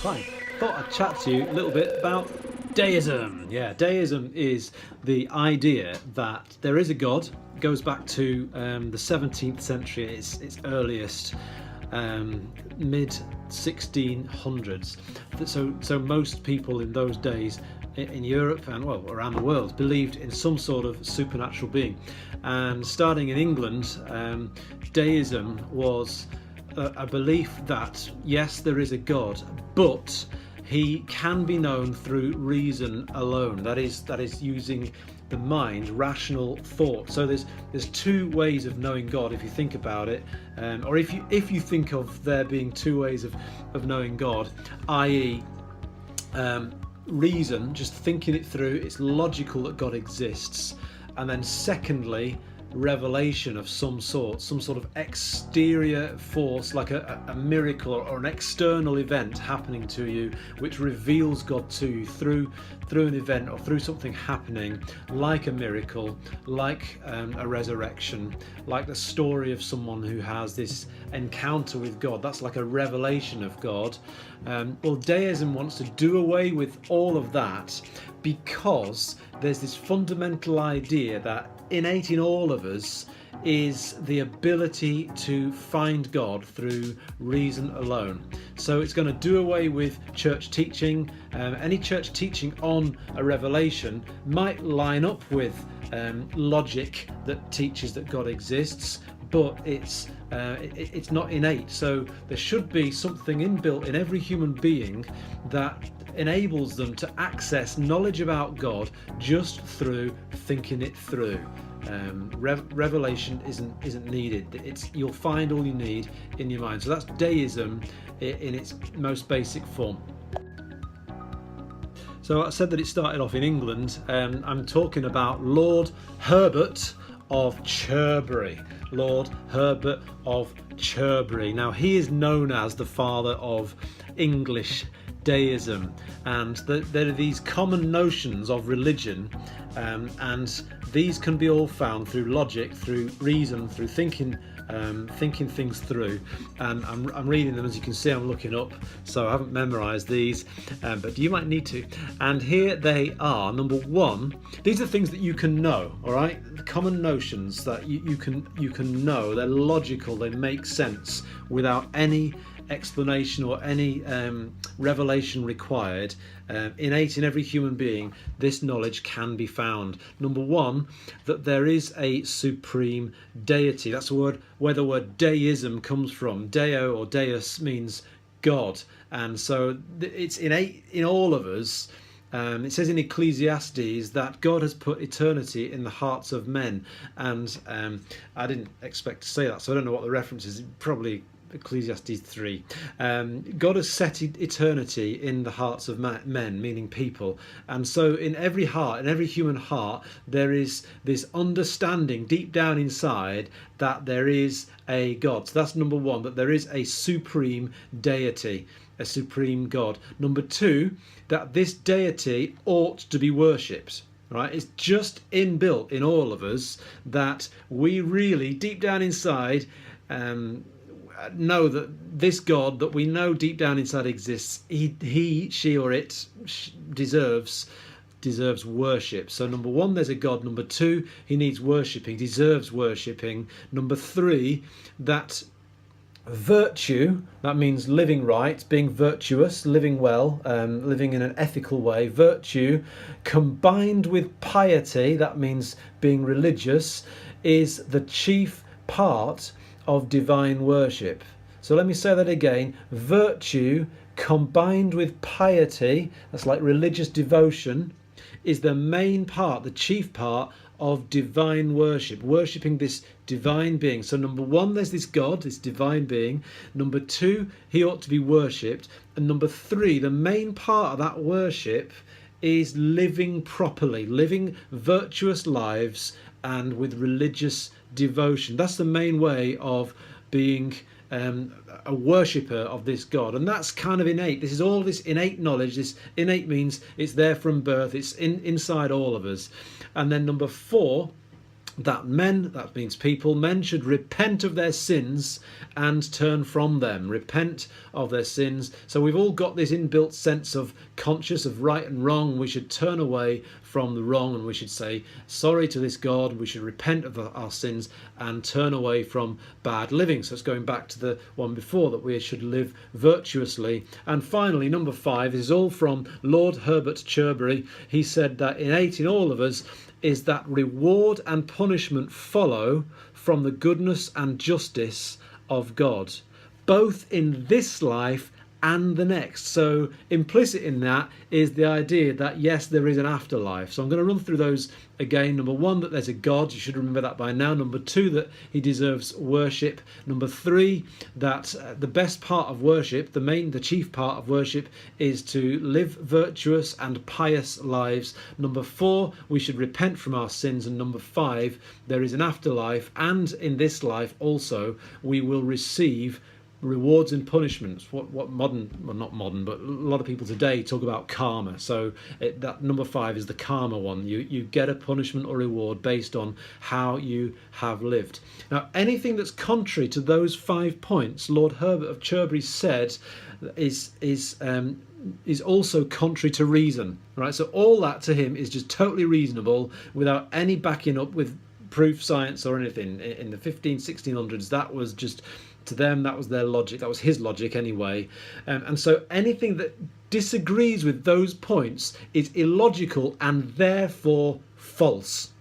Fine. Thought I'd chat to you a little bit about Deism. Yeah, Deism is the idea that there is a God. It goes back to the 17th century, its earliest, mid 1600s. So most people in those days in Europe and well around the world believed in some sort of supernatural being. And starting in England, Deism was a belief that yes, there is a God, but he can be known through reason alone. That is using the mind, rational thought. So there's two ways of knowing God if you think about it, or if you think of there being two ways of knowing God, i.e. Reason, just thinking it through, it's logical that God exists, and then secondly, revelation of some sort of exterior force, like a miracle or an external event happening to you which reveals God to you through an event or through something happening, like a miracle, like a resurrection, like the story of someone who has this encounter with God. That's like a revelation of God. Well, Deism wants to do away with all of that because there's this fundamental idea that innate in all of us is the ability to find God through reason alone. So it's going to do away with church teaching. Any church teaching on a revelation might line up with logic that teaches that God exists, but it's not innate. So there should be something inbuilt in every human being that enables them to access knowledge about God just through thinking it through. Revelation isn't needed. You'll find all you need in your mind. So that's Deism in its most basic form. So I said that it started off in England. I'm talking about Lord Herbert of Cherbury. Lord Herbert of Cherbury. Now he is known as the father of English Deism, and there are these common notions of religion, and these can be all found through logic, through reason, through thinking things through. And I'm reading them, as you can see. I'm looking up, so I haven't memorized these, but you might need to. And here they are. Number one, these are things that you can know. All right, the common notions that you can know. They're logical. They make sense without any explanation or any revelation required. Innate in every human being, this knowledge can be found. Number one, that there is a supreme deity. That's the word where the word deism comes from. Deo or deus means God, and so it's innate in all of us. It says in Ecclesiastes that God has put eternity in the hearts of men, and I didn't expect to say that, so I don't know what the reference is. Probably Ecclesiastes 3. God has set eternity in the hearts of men, meaning people, and so in every heart, in every human heart, there is this understanding deep down inside that there is a God. So that's number one, that there is a supreme deity, a supreme God. Number two, that this deity ought to be worshipped. Right, it's just inbuilt in all of us that we really, deep down inside, know that this God that we know deep down inside exists, he, she, or it deserves worship. So number one, there's a God. Number two, he needs worshipping, deserves worshipping. Number three, that virtue, that means living right, being virtuous, living well, living in an ethical way. Virtue combined with piety, that means being religious, is the chief part of divine worship. So let me say that again. Virtue combined with piety, that's like religious devotion, is the main part, the chief part of divine worship, worshipping this divine being. So number one, there's this God, this divine being. Number two, he ought to be worshipped. And number three, the main part of that worship is living properly, living virtuous lives and with religious devotion. That's the main way of being a worshipper of this God, and that's kind of innate. This is all this innate knowledge. This innate means it's there from birth. It's inside all of us. And then number four, that men, that means people, men should repent of their sins and turn from them. Repent of their sins. So we've all got this inbuilt sense of conscious of right and wrong. We should turn away from the wrong, and we should say sorry to this God. We should repent of our sins and turn away from bad living. So it's going back to the one before, that we should live virtuously. And finally, number 5 is all from Lord Herbert Cherbury. He said that innate in all of us is that reward and punishment follow from the goodness and justice of God, both in this life and the next. So implicit in that is the idea that yes, there is an afterlife. So I'm going to run through those again. Number 1, that there's a God. You should remember that by now. Number 2, that he deserves worship. Number 3, that the best part of worship, the chief part of worship, is to live virtuous and pious lives. Number 4, we should repent from our sins. And number 5, there is an afterlife, and in this life also we will receive rewards and punishments. What modern, well, not modern, but a lot of people today talk about karma. So that number 5 is the karma one. You get a punishment or reward based on how you have lived. Now, anything that's contrary to those 5 points, Lord Herbert of Cherbury said, is also contrary to reason. Right. So all that to him is just totally reasonable, without any backing up with proof, science, or anything. In the 1600s, that was just, to them, that was their logic. That was his logic anyway. And so anything that disagrees with those points is illogical and therefore false.